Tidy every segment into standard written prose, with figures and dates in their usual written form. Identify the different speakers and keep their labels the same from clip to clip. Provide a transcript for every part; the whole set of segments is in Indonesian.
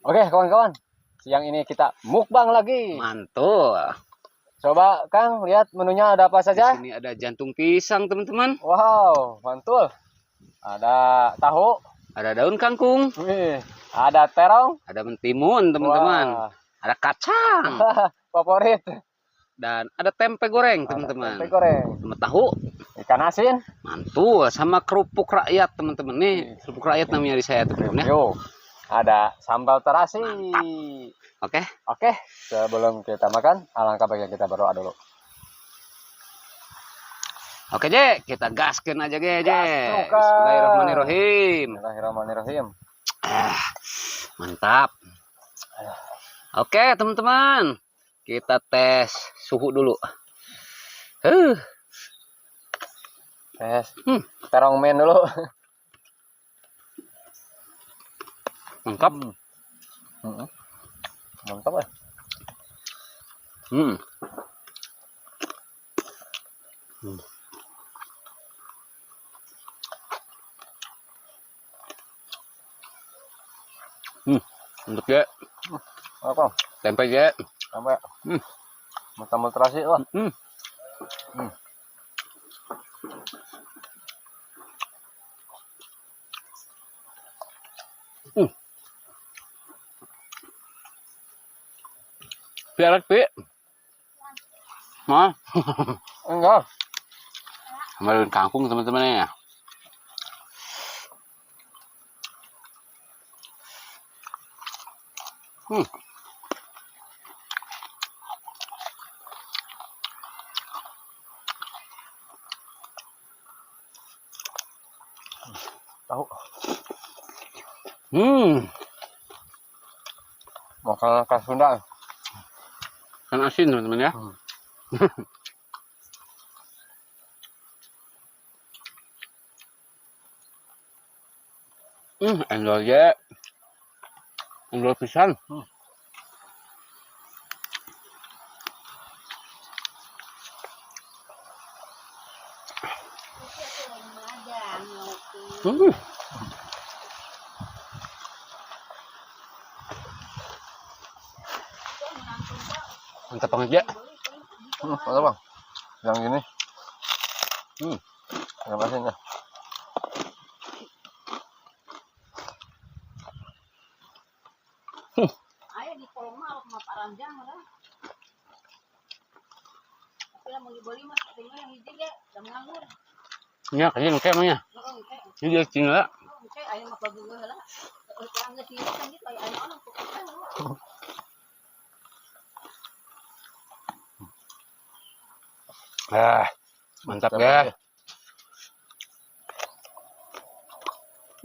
Speaker 1: Oke kawan-kawan, siang ini kita mukbang lagi.
Speaker 2: Mantul.
Speaker 1: Coba Kang lihat menunya ada apa
Speaker 2: Di
Speaker 1: saja.
Speaker 2: sini ada jantung pisang, teman-teman.
Speaker 1: Wow, mantul. Ada tahu.
Speaker 2: Ada daun kangkung.
Speaker 1: Wih, ada terong.
Speaker 2: Ada mentimun, teman-teman.
Speaker 1: Wah,
Speaker 2: Ada kacang.
Speaker 1: favorit.
Speaker 2: Dan ada tempe goreng,
Speaker 1: Ada
Speaker 2: teman-teman.
Speaker 1: tempe goreng,
Speaker 2: Sama tahu.
Speaker 1: ikan asin.
Speaker 2: Mantul. Sama kerupuk rakyat, teman-teman. Nih, kerupuk rakyat namanya di saya, teman-teman ya.
Speaker 1: Yuk, ada sambal terasi.
Speaker 2: Mantap. Oke.
Speaker 1: Oke, sebelum kita makan, alangkah baiknya kita berdoa dulu.
Speaker 2: Oke, Je. Kita gaskin aja, Je.
Speaker 1: Gaskan.
Speaker 2: Bismillahirrahmanirrahim.
Speaker 1: Bismillahirrahmanirrahim.
Speaker 2: Mantap. Oke, teman-teman. Kita tes suhu dulu.
Speaker 1: Tes terong men dulu.
Speaker 2: Mantap.
Speaker 1: Mantap ya.
Speaker 2: Untuk ya.
Speaker 1: Apa?
Speaker 2: Tempe ya.
Speaker 1: Sampai sambal terasi wah.
Speaker 2: Biar pi. Mah.
Speaker 1: Enggak.
Speaker 2: Kemarin kangkung teman-teman ya.
Speaker 1: Tahu. Makanan khas Sunda.
Speaker 2: Kan asin teman-teman ya. Endol ya. Endol pisan. Mantap banget ya.
Speaker 1: Mantap bang. Yang gini. Yang asinnya.
Speaker 3: Ayo di kolong mah sama Pak Ranjang lah. Tapi lah mau dibeli mah tinggal yang hiji ge, jam nganggur.
Speaker 2: Ya, kayaknya kayak mah ya.
Speaker 3: Heeh, teh.
Speaker 2: Ini dia tinggal.
Speaker 3: Teh aya mah bagi heula. Kurang geus ieu kan gitu aya orang tuh.
Speaker 2: Mantap ya.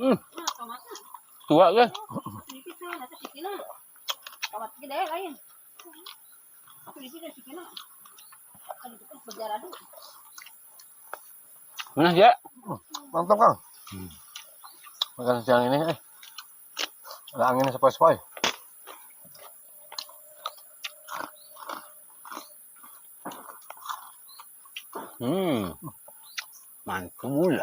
Speaker 3: Nah, tomatnya.
Speaker 2: Tua ya.
Speaker 3: Sedikit teh, nanti sikina. Tomat gede lain. Aku di sini sikina. Kan itu sejarah dulu.
Speaker 2: Mana ya?
Speaker 1: Mantap kang. Makan siang ini ada angin sepoi-sepoi.
Speaker 2: Mantul.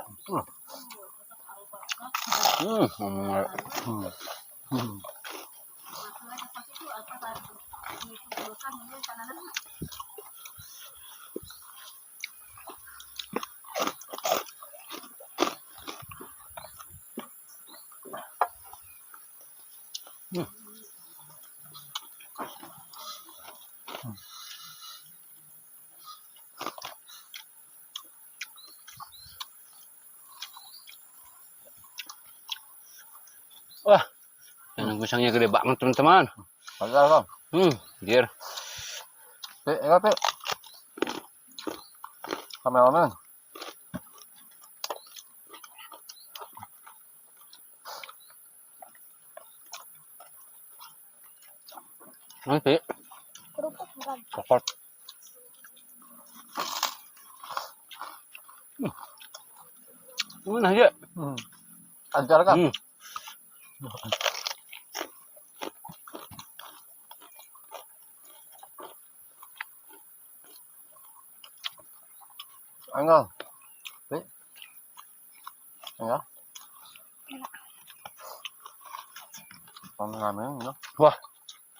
Speaker 2: Wah, yang pisangnya gede banget teman-teman.
Speaker 1: Mantap bang.
Speaker 2: Biar.
Speaker 1: Enggak pe. Kameramen.
Speaker 2: Nanti.
Speaker 3: Kerupuk bukan.
Speaker 2: Coklat. Mana aja?
Speaker 1: Ajar kan? Enggak. Enggak. Ramen no.
Speaker 2: Wah,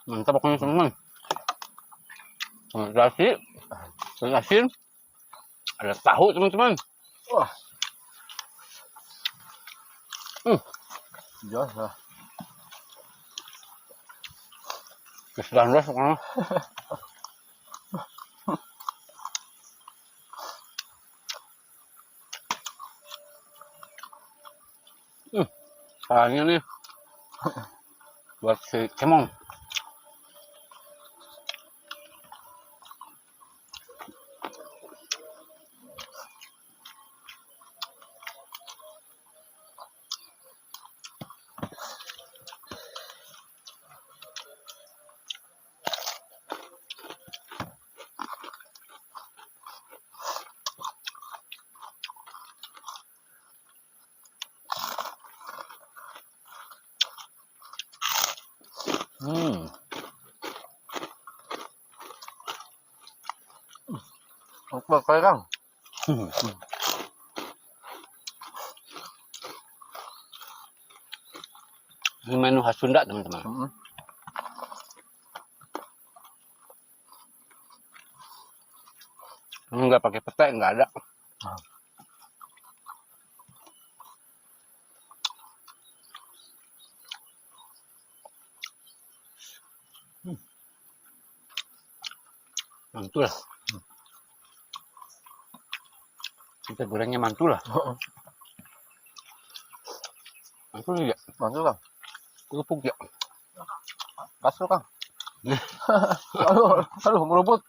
Speaker 2: mantap pokoknya teman-teman. Nasi, asin, ada tahu teman-teman.
Speaker 1: Wah.
Speaker 2: Hmm.
Speaker 1: Jos lah.
Speaker 2: Kesudahan belas pokoknya. Palanya nih buat si cemong.
Speaker 1: Apa kayak Kang?
Speaker 2: Ini menu khas Sunda teman-teman. Nggak pakai pete, nggak ada. Mantul lah. Kita gorengnya mantul lah. Mantul ya.
Speaker 1: Mantul Kang.
Speaker 2: Kerupuk ya.
Speaker 1: Kas lu Kang. Aduh merubut.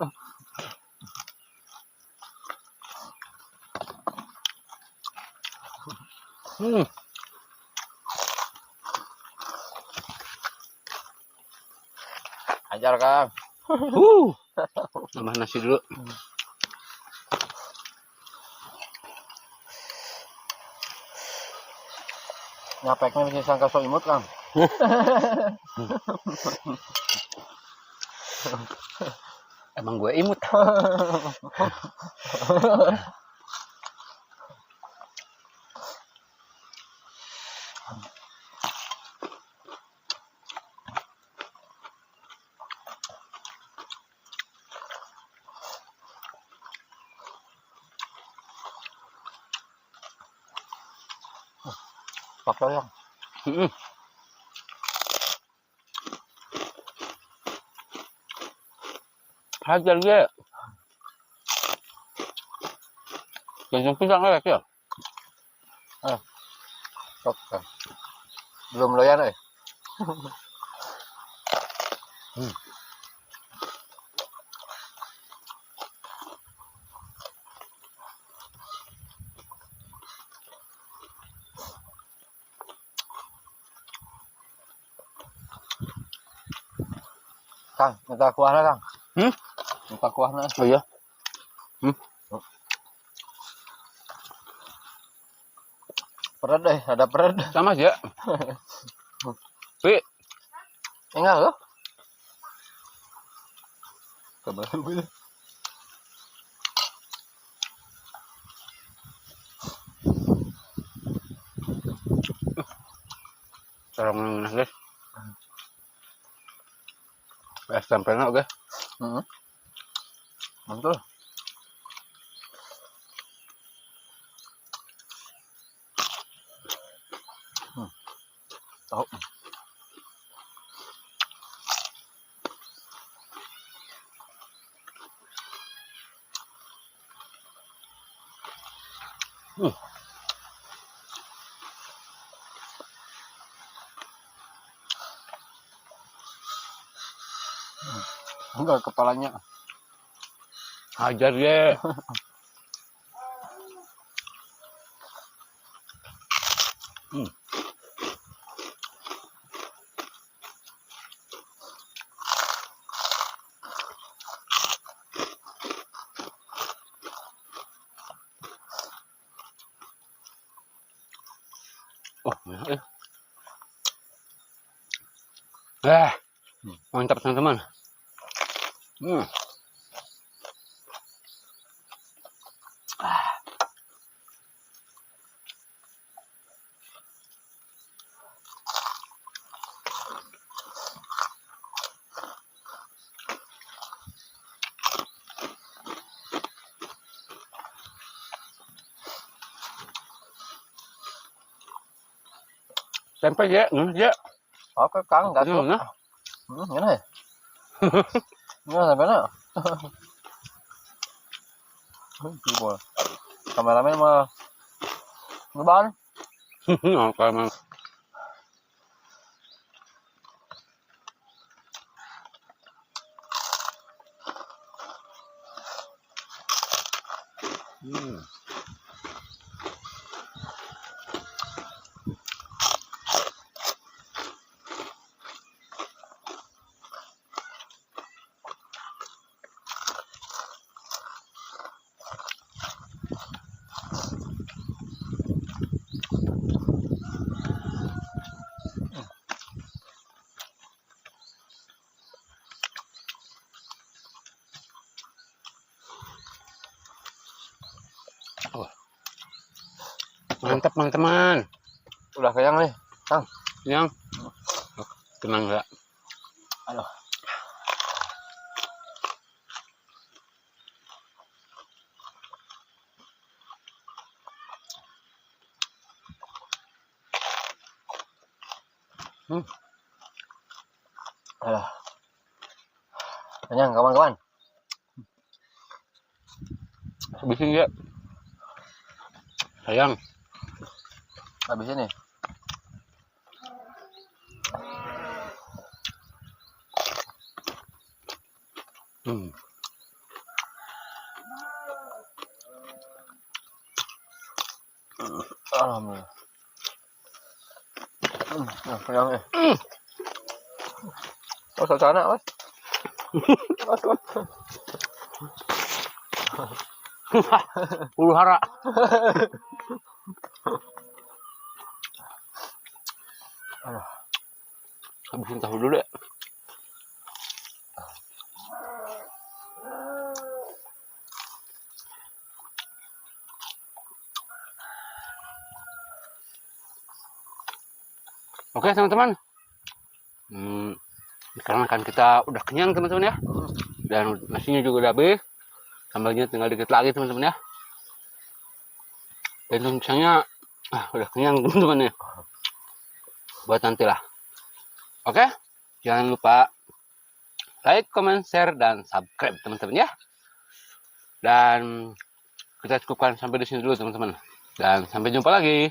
Speaker 1: Ajar Kang.
Speaker 2: Tambah nasi dulu.
Speaker 1: Nyapeknya bisa sangka so imut Kang.
Speaker 2: Emang gue imut.
Speaker 1: Pakai yang.
Speaker 2: Hajar dia. Jangan pisang ya, ya.
Speaker 1: Sok Kang. Belum loyan eh. Kang, minta kuahnya Kang. Minta kuahnya.
Speaker 2: Oh iya.
Speaker 1: Perut deh, ada perut.
Speaker 2: Sama aja. Pi,
Speaker 1: Enggak loh. Kebetulan gue.
Speaker 2: sarong nang guys. Es tempelnya oke.
Speaker 1: Mantul. Tahu. Enggak kepalanya.
Speaker 2: Hajar dia. Oh, mantap teman-teman. Tempe ya, ya.
Speaker 1: Oke, Kang, gak tuh.
Speaker 2: Nah,
Speaker 1: Gimana ya? Gimana, mana? Gimana? Kameramen mah ngeban.
Speaker 2: oke emang. Mantap teman-teman.
Speaker 1: Udah kenyang nih, Kang.
Speaker 2: Yang tenang nggak?
Speaker 1: Aduh. Aduh. Kenyang kawan-kawan.
Speaker 2: Habisin ya. Sayang.
Speaker 1: Habis ini. Alhamdulillah. Kenyang ya. Oh, sana, Mas. Mas.
Speaker 2: Huru hara.
Speaker 1: Aduh.
Speaker 2: Habisin tahu dulu ya. Oke teman-teman. Dikarenakan kita udah kenyang teman-teman ya. Dan nasinya juga udah habis. Sambalnya tinggal dikit lagi teman-teman ya. Dan misalnya udah kenyang teman-teman ya. Buat nanti lah. Oke. Jangan lupa like, comment, share, dan subscribe teman-teman ya. Dan kita cukupkan sampai di sini dulu teman-teman. Dan sampai jumpa lagi.